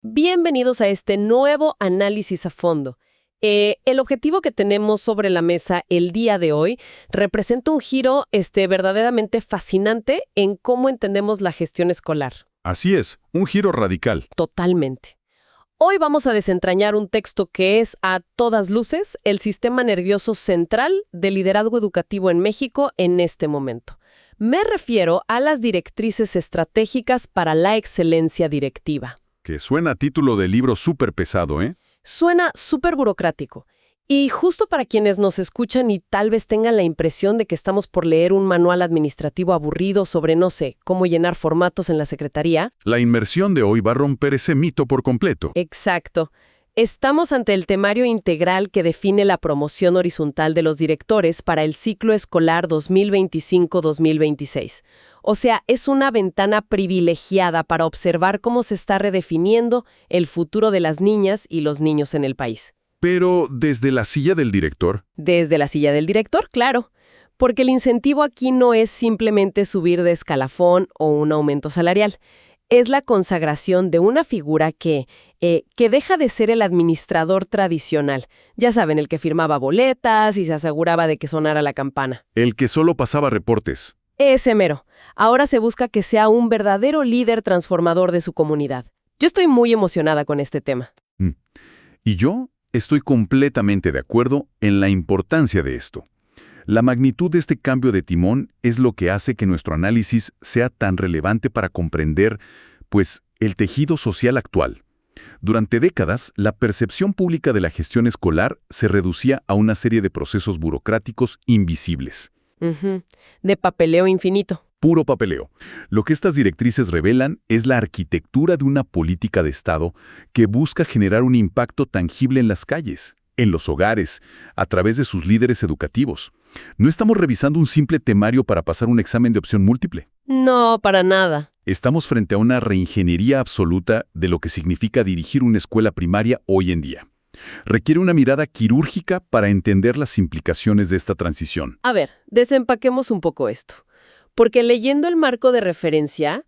Bienvenidos a este nuevo análisis a fondo. El objetivo que tenemos sobre la mesa el día de hoy representa un giro verdaderamente fascinante en cómo entendemos la gestión escolar. Así es, un giro radical. Totalmente. Hoy vamos a desentrañar un texto que es, a todas luces, el sistema nervioso central del liderazgo educativo en México en este momento. Me refiero a las directrices estratégicas para la excelencia directiva. Que suena a título de libro súper pesado, ¿eh? Suena súper burocrático. Y justo para quienes nos escuchan y tal vez tengan la impresión de que estamos por leer un manual administrativo aburrido sobre, no sé, cómo llenar formatos en la secretaría. La inmersión de hoy va a romper ese mito por completo. Exacto. Estamos ante el temario integral que define la promoción horizontal de los directores para el ciclo escolar 2025-2026. O sea, es una ventana privilegiada para observar cómo se está redefiniendo el futuro de las niñas y los niños en el país. Pero desde la silla del director. Desde la silla del director, claro. Porque el incentivo aquí no es simplemente subir de escalafón o un aumento salarial. Es la consagración de una figura que deja de ser el administrador tradicional. Ya saben, el que firmaba boletas y se aseguraba de que sonara la campana. El que solo pasaba reportes. Ese mero. Ahora se busca que sea un verdadero líder transformador de su comunidad. Yo estoy muy emocionada con este tema. Y yo estoy completamente de acuerdo en la importancia de esto. La magnitud de este cambio de timón es lo que hace que nuestro análisis sea tan relevante para comprender, pues, el tejido social actual. Durante décadas, la percepción pública de la gestión escolar se reducía a una serie de procesos burocráticos invisibles. De papeleo infinito. Puro papeleo. Lo que estas directrices revelan es la arquitectura de una política de Estado que busca generar un impacto tangible en las calles, en los hogares, a través de sus líderes educativos. No estamos revisando un simple temario para pasar un examen de opción múltiple. No, para nada. Estamos frente a una reingeniería absoluta de lo que significa dirigir una escuela primaria hoy en día. Requiere una mirada quirúrgica para entender las implicaciones de esta transición. A ver, desempaquemos un poco esto. Porque leyendo el marco de referencia,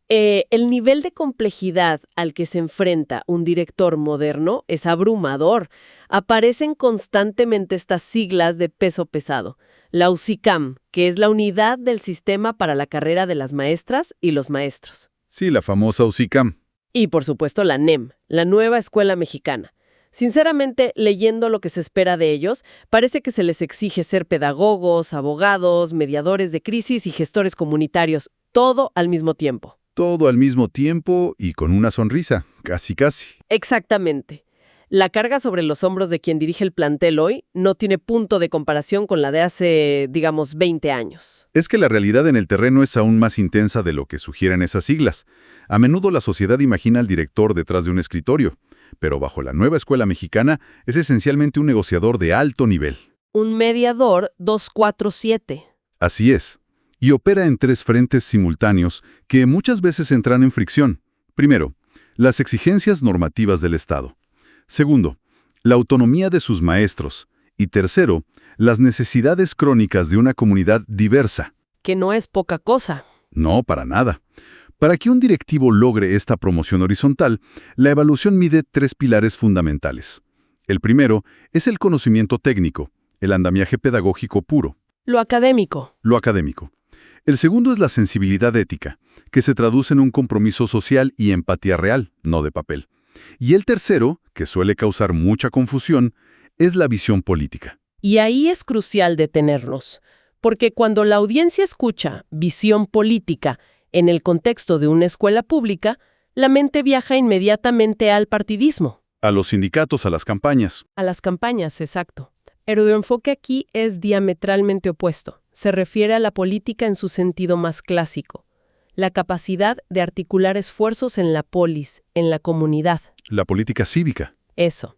el nivel de complejidad al que se enfrenta un director moderno es abrumador. Aparecen constantemente estas siglas de peso pesado. La UCICAM, que es la unidad del sistema para la carrera de las maestras y los maestros. Sí, la famosa UCICAM. Y por supuesto la NEM, la Nueva Escuela Mexicana. Sinceramente, leyendo lo que se espera de ellos, parece que se les exige ser pedagogos, abogados, mediadores de crisis y gestores comunitarios, todo al mismo tiempo. Todo al mismo tiempo y con una sonrisa, casi casi. Exactamente. La carga sobre los hombros de quien dirige el plantel hoy no tiene punto de comparación con la de hace, digamos, 20 años. Es que la realidad en el terreno es aún más intensa de lo que sugieren esas siglas. A menudo la sociedad imagina al director detrás de un escritorio, pero bajo la Nueva Escuela Mexicana es esencialmente un negociador de alto nivel. Un mediador 247. Así es. Y opera en tres frentes simultáneos que muchas veces entran en fricción. Primero, las exigencias normativas del Estado. Segundo, la autonomía de sus maestros. Y tercero, las necesidades crónicas de una comunidad diversa. Que no es poca cosa. No, para nada. Para que un directivo logre esta promoción horizontal, la evaluación mide tres pilares fundamentales. El primero es el conocimiento técnico, el andamiaje pedagógico puro. Lo académico. Lo académico. El segundo es la sensibilidad ética, que se traduce en un compromiso social y empatía real, no de papel. Y el tercero, que suele causar mucha confusión, es la visión política. Y ahí es crucial detenernos, porque cuando la audiencia escucha visión política en el contexto de una escuela pública, la mente viaja inmediatamente al partidismo. A los sindicatos, a las campañas. A las campañas, exacto. Pero el enfoque aquí es diametralmente opuesto. Se refiere a la política en su sentido más clásico. La capacidad de articular esfuerzos en la polis, en la comunidad. La política cívica. Eso.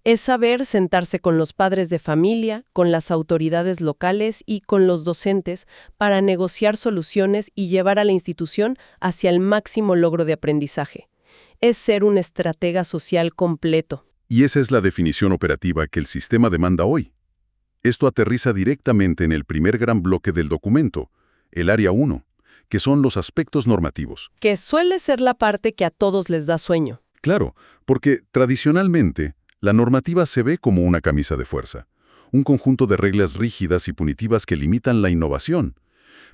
Es saber sentarse con los padres de familia, con las autoridades locales y con los docentes para negociar soluciones y llevar a la institución hacia el máximo logro de aprendizaje. Es ser un estratega social completo. Y esa es la definición operativa que el sistema demanda hoy. Esto aterriza directamente en el primer gran bloque del documento, el área 1, que son los aspectos normativos. Que suele ser la parte que a todos les da sueño. Claro, porque tradicionalmente la normativa se ve como una camisa de fuerza, un conjunto de reglas rígidas y punitivas que limitan la innovación.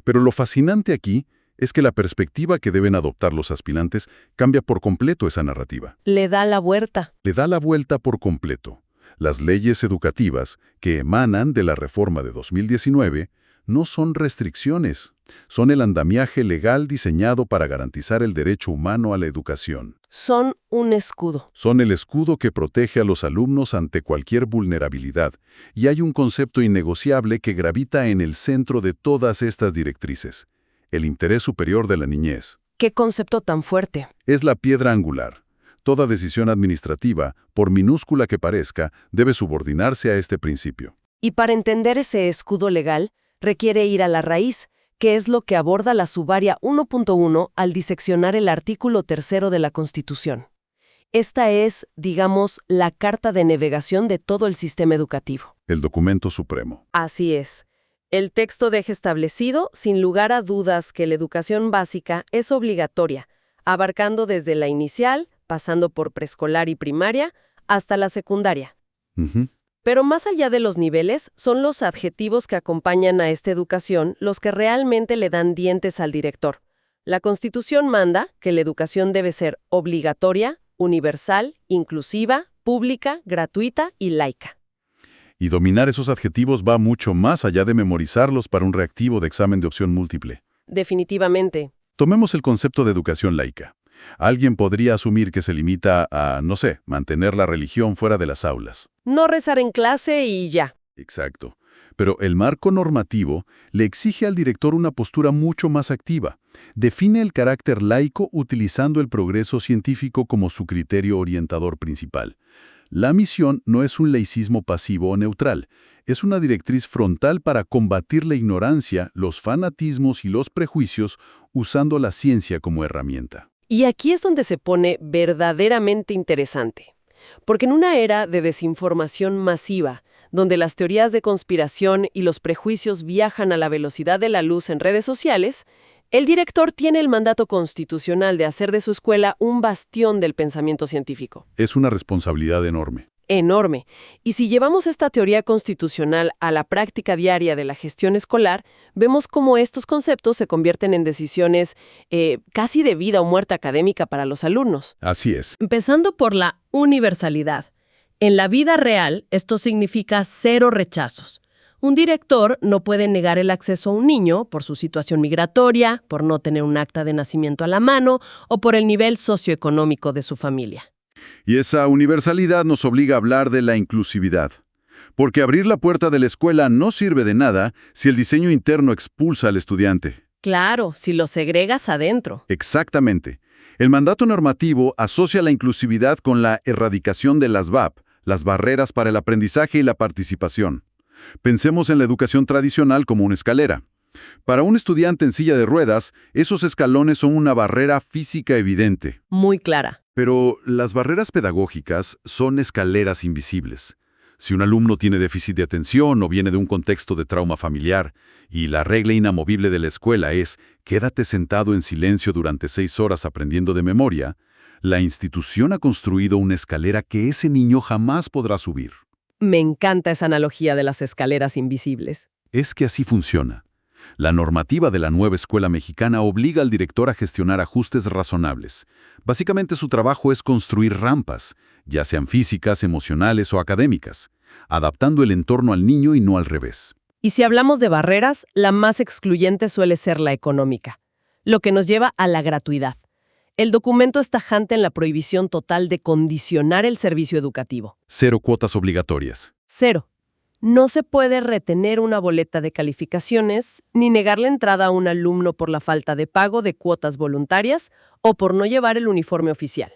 Pero lo fascinante aquí es que la perspectiva que deben adoptar los aspirantes cambia por completo esa narrativa. Le da la vuelta. Le da la vuelta por completo. Las leyes educativas que emanan de la reforma de 2019 no son restricciones, son el andamiaje legal diseñado para garantizar el derecho humano a la educación. Son un escudo. Son el escudo que protege a los alumnos ante cualquier vulnerabilidad, y hay un concepto innegociable que gravita en el centro de todas estas directrices: el interés superior de la niñez. ¿Qué concepto tan fuerte? Es la piedra angular. Toda decisión administrativa, por minúscula que parezca, debe subordinarse a este principio. Y para entender ese escudo legal, requiere ir a la raíz, que es lo que aborda la subaria 1.1 al diseccionar el artículo 3 de la Constitución. Esta es, digamos, la carta de navegación de todo el sistema educativo. El documento supremo. Así es. El texto deja establecido, sin lugar a dudas, que la educación básica es obligatoria, abarcando desde la inicial, pasando por preescolar y primaria, hasta la secundaria. Ujú. Pero más allá de los niveles, son los adjetivos que acompañan a esta educación los que realmente le dan dientes al director. La Constitución manda que la educación debe ser obligatoria, universal, inclusiva, pública, gratuita y laica. Y dominar esos adjetivos va mucho más allá de memorizarlos para un reactivo de examen de opción múltiple. Definitivamente. Tomemos el concepto de educación laica. Alguien podría asumir que se limita a, no sé, mantener la religión fuera de las aulas. No rezar en clase y ya. Exacto. Pero el marco normativo le exige al director una postura mucho más activa. Define el carácter laico utilizando el progreso científico como su criterio orientador principal. La misión no es un laicismo pasivo o neutral, es una directriz frontal para combatir la ignorancia, los fanatismos y los prejuicios usando la ciencia como herramienta. Y aquí es donde se pone verdaderamente interesante. Porque en una era de desinformación masiva, donde las teorías de conspiración y los prejuicios viajan a la velocidad de la luz en redes sociales, el director tiene el mandato constitucional de hacer de su escuela un bastión del pensamiento científico. Es una responsabilidad enorme. Enorme. Y si llevamos esta teoría constitucional a la práctica diaria de la gestión escolar, vemos cómo estos conceptos se convierten en decisiones casi de vida o muerte académica para los alumnos. Así es. Empezando por la universalidad. En la vida real, esto significa 0 rechazos. Un director no puede negar el acceso a un niño por su situación migratoria, por no tener un acta de nacimiento a la mano o por el nivel socioeconómico de su familia. Y esa universalidad nos obliga a hablar de la inclusividad. Porque abrir la puerta de la escuela no sirve de nada si el diseño interno expulsa al estudiante. Claro, si lo segregas adentro. Exactamente. El mandato normativo asocia la inclusividad con la erradicación de las BAP, las barreras para el aprendizaje y la participación. Pensemos en la educación tradicional como una escalera. Para un estudiante en silla de ruedas, esos escalones son una barrera física evidente. Muy clara. Pero las barreras pedagógicas son escaleras invisibles. Si un alumno tiene déficit de atención o viene de un contexto de trauma familiar, y la regla inamovible de la escuela es quédate sentado en silencio durante 6 horas aprendiendo de memoria, la institución ha construido una escalera que ese niño jamás podrá subir. Me encanta esa analogía de las escaleras invisibles. Es que así funciona. La normativa de la nueva escuela mexicana obliga al director a gestionar ajustes razonables. Básicamente su trabajo es construir rampas, ya sean físicas, emocionales o académicas, adaptando el entorno al niño y no al revés. Y si hablamos de barreras, la más excluyente suele ser la económica, lo que nos lleva a la gratuidad. El documento es tajante en la prohibición total de condicionar el servicio educativo. 0 cuotas obligatorias. 0. No se puede retener una boleta de calificaciones ni negar la entrada a un alumno por la falta de pago de cuotas voluntarias o por no llevar el uniforme oficial.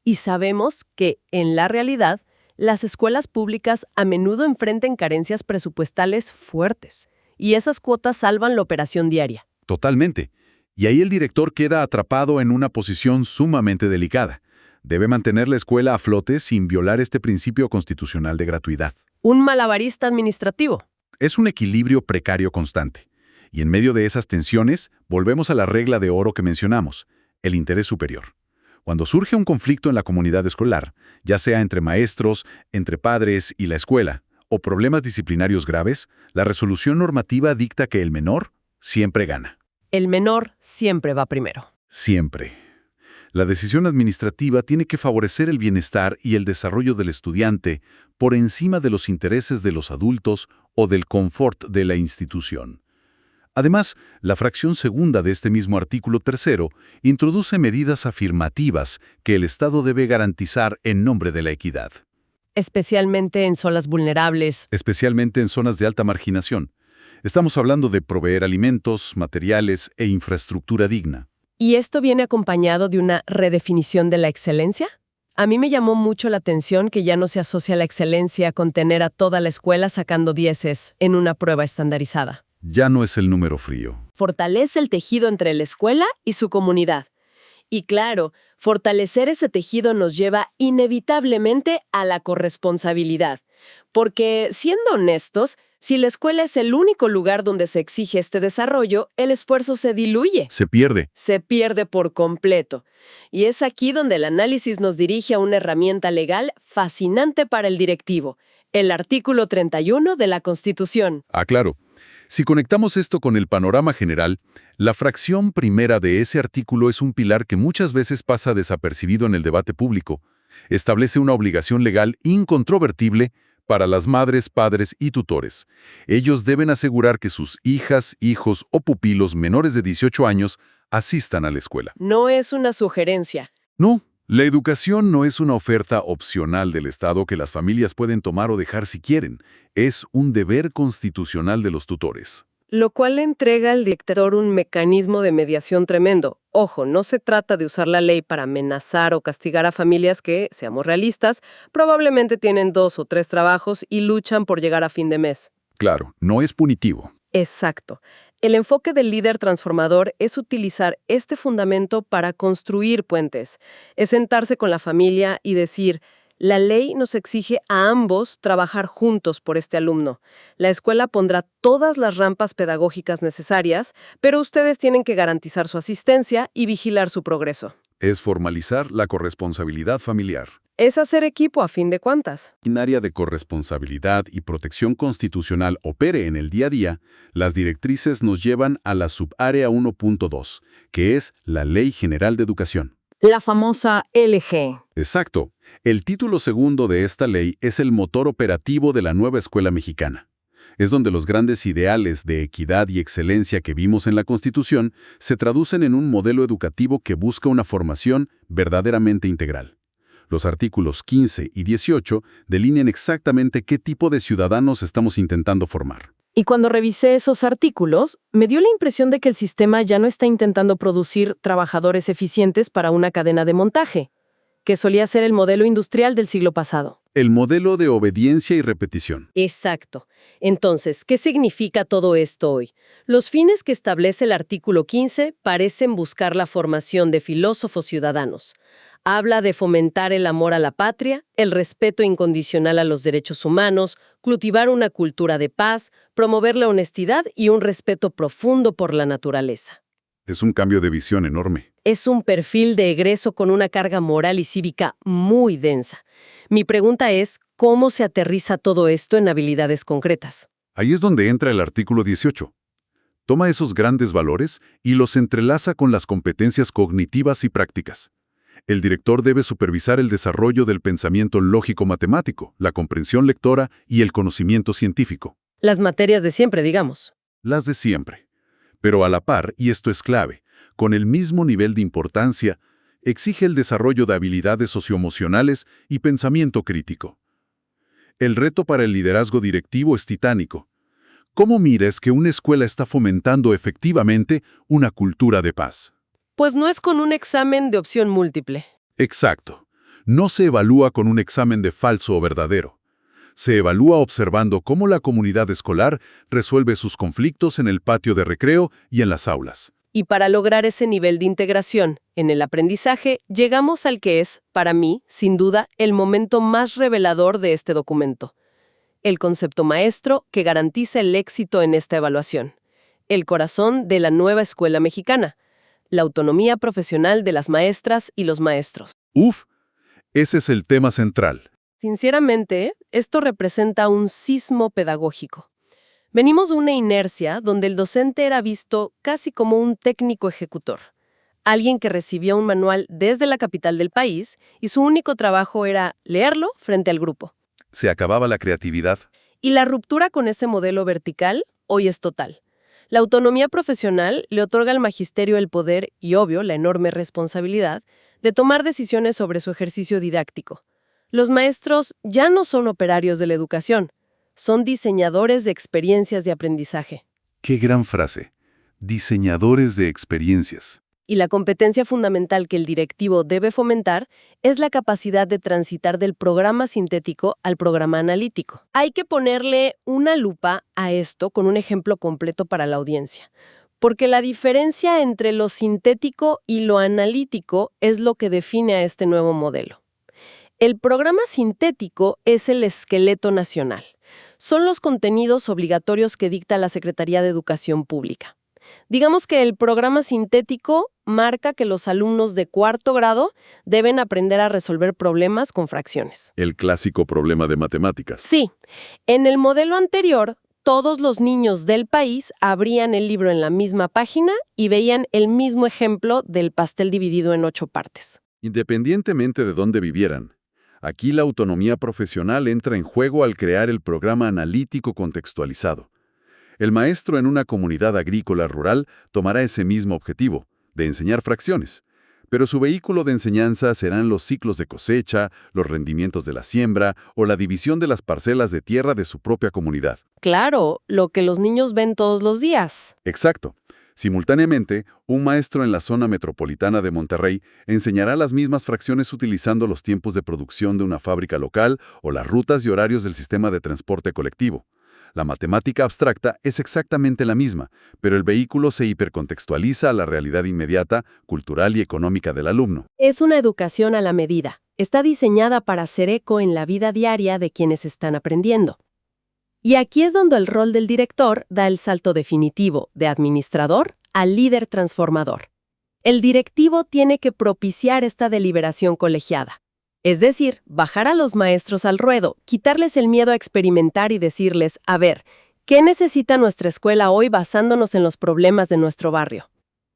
Y sabemos que, en la realidad, las escuelas públicas a menudo enfrentan carencias presupuestales fuertes, y esas cuotas salvan la operación diaria. Totalmente. Y ahí el director queda atrapado en una posición sumamente delicada. Debe mantener la escuela a flote sin violar este principio constitucional de gratuidad. Un malabarista administrativo. Es un equilibrio precario constante. Y en medio de esas tensiones, volvemos a la regla de oro que mencionamos, el interés superior. Cuando surge un conflicto en la comunidad escolar, ya sea entre maestros, entre padres y la escuela, o problemas disciplinarios graves, la resolución normativa dicta que el menor siempre gana. El menor siempre va primero. Siempre. La decisión administrativa tiene que favorecer el bienestar y el desarrollo del estudiante por encima de los intereses de los adultos o del confort de la institución. Además, la fracción segunda de este mismo artículo tercero introduce medidas afirmativas que el Estado debe garantizar en nombre de la equidad. Especialmente en zonas vulnerables. Especialmente en zonas de alta marginación. Estamos hablando de proveer alimentos, materiales e infraestructura digna. ¿Y esto viene acompañado de una redefinición de la excelencia? A mí me llamó mucho la atención que ya no se asocia la excelencia con tener a toda la escuela sacando dieces en una prueba estandarizada. Ya no es el número frío. Fortalece el tejido entre la escuela y su comunidad. Y claro, fortalecer ese tejido nos lleva inevitablemente a la corresponsabilidad. Porque, siendo honestos, si la escuela es el único lugar donde se exige este desarrollo, el esfuerzo se diluye. Se pierde. Se pierde por completo. Y es aquí donde el análisis nos dirige a una herramienta legal fascinante para el directivo, el artículo 31 de la Constitución. Ah, claro. Si conectamos esto con el panorama general, la fracción primera de ese artículo es un pilar que muchas veces pasa desapercibido en el debate público. Establece una obligación legal incontrovertible para las madres, padres y tutores. Ellos deben asegurar que sus hijas, hijos o pupilos menores de 18 años asistan a la escuela. No es una sugerencia. No, la educación no es una oferta opcional del Estado que las familias pueden tomar o dejar si quieren. Es un deber constitucional de los tutores. Lo cual le entrega al dictador un mecanismo de mediación tremendo. Ojo, no se trata de usar la ley para amenazar o castigar a familias que, seamos realistas, probablemente tienen 2 o 3 trabajos y luchan por llegar a fin de mes. Claro, no es punitivo. Exacto. El enfoque del líder transformador es utilizar este fundamento para construir puentes. Es sentarse con la familia y decir: la ley nos exige a ambos trabajar juntos por este alumno. La escuela pondrá todas las rampas pedagógicas necesarias, pero ustedes tienen que garantizar su asistencia y vigilar su progreso. Es formalizar la corresponsabilidad familiar. Es hacer equipo a fin de cuentas. En área de corresponsabilidad y protección constitucional opere en el día a día, las directrices nos llevan a la subárea 1.2, que es la Ley General de Educación. La famosa LG. Exacto. El título segundo de esta ley es el motor operativo de la nueva escuela mexicana. Es donde los grandes ideales de equidad y excelencia que vimos en la Constitución se traducen en un modelo educativo que busca una formación verdaderamente integral. Los artículos 15 y 18 delinean exactamente qué tipo de ciudadanos estamos intentando formar. Y cuando revisé esos artículos, me dio la impresión de que el sistema ya no está intentando producir trabajadores eficientes para una cadena de montaje, que solía ser el modelo industrial del siglo pasado. El modelo de obediencia y repetición. Exacto. Entonces, ¿qué significa todo esto hoy? Los fines que establece el artículo 15 parecen buscar la formación de filósofos ciudadanos. Habla de fomentar el amor a la patria, el respeto incondicional a los derechos humanos, cultivar una cultura de paz, promover la honestidad y un respeto profundo por la naturaleza. Es un cambio de visión enorme. Es un perfil de egreso con una carga moral y cívica muy densa. Mi pregunta es, ¿cómo se aterriza todo esto en habilidades concretas? Ahí es donde entra el artículo 18. Toma esos grandes valores y los entrelaza con las competencias cognitivas y prácticas. El director debe supervisar el desarrollo del pensamiento lógico-matemático, la comprensión lectora y el conocimiento científico. Las materias de siempre, digamos. Las de siempre. Pero a la par, y esto es clave, con el mismo nivel de importancia, exige el desarrollo de habilidades socioemocionales y pensamiento crítico. El reto para el liderazgo directivo es titánico. ¿Cómo mires que una escuela está fomentando efectivamente una cultura de paz? Pues no es con un examen de opción múltiple. Exacto. No se evalúa con un examen de falso o verdadero. Se evalúa observando cómo la comunidad escolar resuelve sus conflictos en el patio de recreo y en las aulas. Y para lograr ese nivel de integración en el aprendizaje, llegamos al que es, para mí, sin duda, el momento más revelador de este documento. El concepto maestro que garantiza el éxito en esta evaluación. El corazón de la nueva escuela mexicana. la autonomía profesional de las maestras y los maestros. Uf, ese es el tema central. Sinceramente, esto representa un sismo pedagógico. Venimos de una inercia donde el docente era visto casi como un técnico ejecutor, alguien que recibía un manual desde la capital del país y su único trabajo era leerlo frente al grupo. Se acababa la creatividad. Y la ruptura con ese modelo vertical hoy es total. La autonomía profesional le otorga al magisterio el poder y, obvio, la enorme responsabilidad de tomar decisiones sobre su ejercicio didáctico. Los maestros ya no son operarios de la educación, son diseñadores de experiencias de aprendizaje. ¡Qué gran frase! Diseñadores de experiencias. Y la competencia fundamental que el directivo debe fomentar es la capacidad de transitar del programa sintético al programa analítico. Hay que ponerle una lupa a esto con un ejemplo completo para la audiencia, porque la diferencia entre lo sintético y lo analítico es lo que define a este nuevo modelo. El programa sintético es el esqueleto nacional. Son los contenidos obligatorios que dicta la Secretaría de Educación Pública. Digamos que el programa sintético marca que los alumnos de 4º grado deben aprender a resolver problemas con fracciones. El clásico problema de matemáticas. Sí, en el modelo anterior, todos los niños del país abrían el libro en la misma página y veían el mismo ejemplo del pastel dividido en 8 partes. Independientemente de dónde vivieran. Aquí la autonomía profesional entra en juego al crear el programa analítico contextualizado. El maestro en una comunidad agrícola rural tomará ese mismo objetivo, de enseñar fracciones, pero su vehículo de enseñanza serán los ciclos de cosecha, los rendimientos de la siembra o la división de las parcelas de tierra de su propia comunidad. Claro, lo que los niños ven todos los días. Exacto. Simultáneamente, un maestro en la zona metropolitana de Monterrey enseñará las mismas fracciones utilizando los tiempos de producción de una fábrica local o las rutas y horarios del sistema de transporte colectivo. La matemática abstracta es exactamente la misma, pero el vehículo se hipercontextualiza a la realidad inmediata, cultural y económica del alumno. Es una educación a la medida. Está diseñada para hacer eco en la vida diaria de quienes están aprendiendo. Y aquí es donde el rol del director da el salto definitivo de administrador a líder transformador. El directivo tiene que propiciar esta deliberación colegiada. Es decir, bajar a los maestros al ruedo, quitarles el miedo a experimentar y decirles, a ver, ¿qué necesita nuestra escuela hoy basándonos en los problemas de nuestro barrio?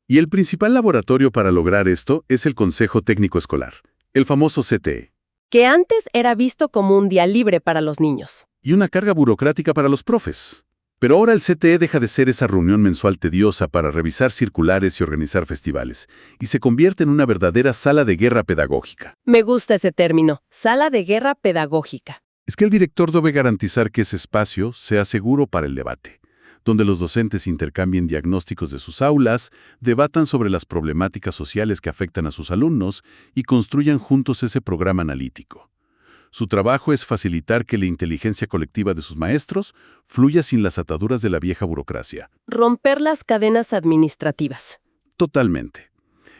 Y el principal laboratorio para lograr esto es el Consejo Técnico Escolar, el famoso CTE. Que antes era visto como un día libre para los niños. Y una carga burocrática para los profes. Pero ahora el CTE deja de ser esa reunión mensual tediosa para revisar circulares y organizar festivales, y se convierte en una verdadera sala de guerra pedagógica. Me gusta ese término, sala de guerra pedagógica. Es que el director debe garantizar que ese espacio sea seguro para el debate, donde los docentes intercambien diagnósticos de sus aulas, debatan sobre las problemáticas sociales que afectan a sus alumnos y construyan juntos ese programa analítico. Su trabajo es facilitar que la inteligencia colectiva de sus maestros fluya sin las ataduras de la vieja burocracia. Romper las cadenas administrativas. Totalmente.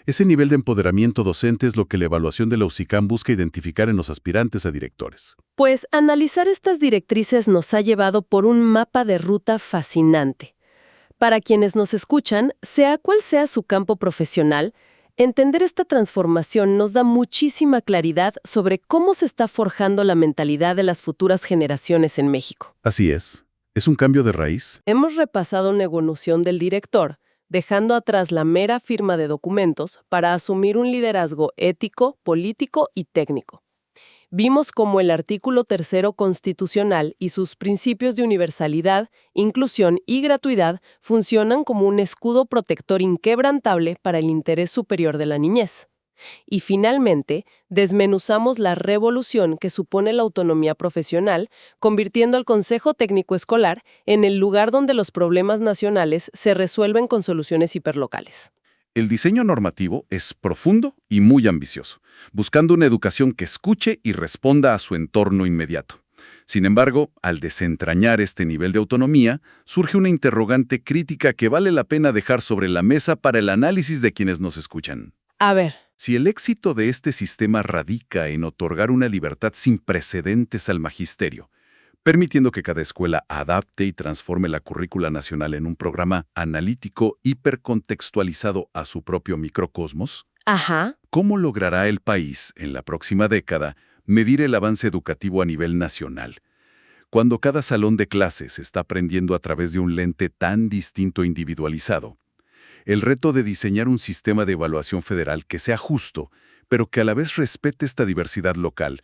Ese nivel de empoderamiento docente es lo que la evaluación de la UCICAM busca identificar en los aspirantes a directores. Pues analizar estas directrices nos ha llevado por un mapa de ruta fascinante. Para quienes nos escuchan, sea cual sea su campo profesional, entender esta transformación nos da muchísima claridad sobre cómo se está forjando la mentalidad de las futuras generaciones en México. Así es. ¿Es un cambio de raíz? Hemos repasado una evolución del director, dejando atrás la mera firma de documentos para asumir un liderazgo ético, político y técnico. Vimos cómo el artículo 3 constitucional y sus principios de universalidad, inclusión y gratuidad funcionan como un escudo protector inquebrantable para el interés superior de la niñez. Y finalmente, desmenuzamos la revolución que supone la autonomía profesional, convirtiendo al Consejo Técnico Escolar en el lugar donde los problemas nacionales se resuelven con soluciones hiperlocales. El diseño normativo es profundo y muy ambicioso, buscando una educación que escuche y responda a su entorno inmediato. Sin embargo, al desentrañar este nivel de autonomía, surge una interrogante crítica que vale la pena dejar sobre la mesa para el análisis de quienes nos escuchan. A ver. Si el éxito de este sistema radica en otorgar una libertad sin precedentes al magisterio, permitiendo que cada escuela adapte y transforme la currícula nacional en un programa analítico hipercontextualizado a su propio microcosmos? Ajá. ¿Cómo logrará el país, en la próxima década, medir el avance educativo a nivel nacional, cuando cada salón de clases está aprendiendo a través de un lente tan distinto e individualizado? El reto de diseñar un sistema de evaluación federal que sea justo, pero que a la vez respete esta diversidad local,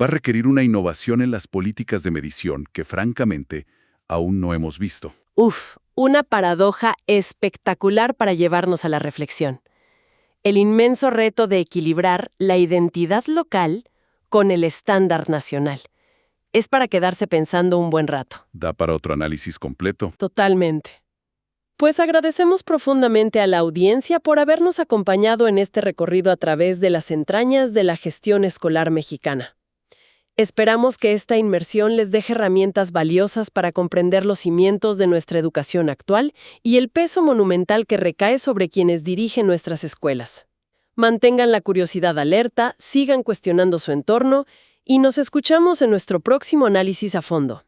va a requerir una innovación en las políticas de medición que, francamente, aún no hemos visto. Uf, una paradoja espectacular para llevarnos a la reflexión. El inmenso reto de equilibrar la identidad local con el estándar nacional. Es para quedarse pensando un buen rato. Da para otro análisis completo. Totalmente. Pues agradecemos profundamente a la audiencia por habernos acompañado en este recorrido a través de las entrañas de la gestión escolar mexicana. Esperamos que esta inmersión les deje herramientas valiosas para comprender los cimientos de nuestra educación actual y el peso monumental que recae sobre quienes dirigen nuestras escuelas. Mantengan la curiosidad alerta, sigan cuestionando su entorno y nos escuchamos en nuestro próximo análisis a fondo.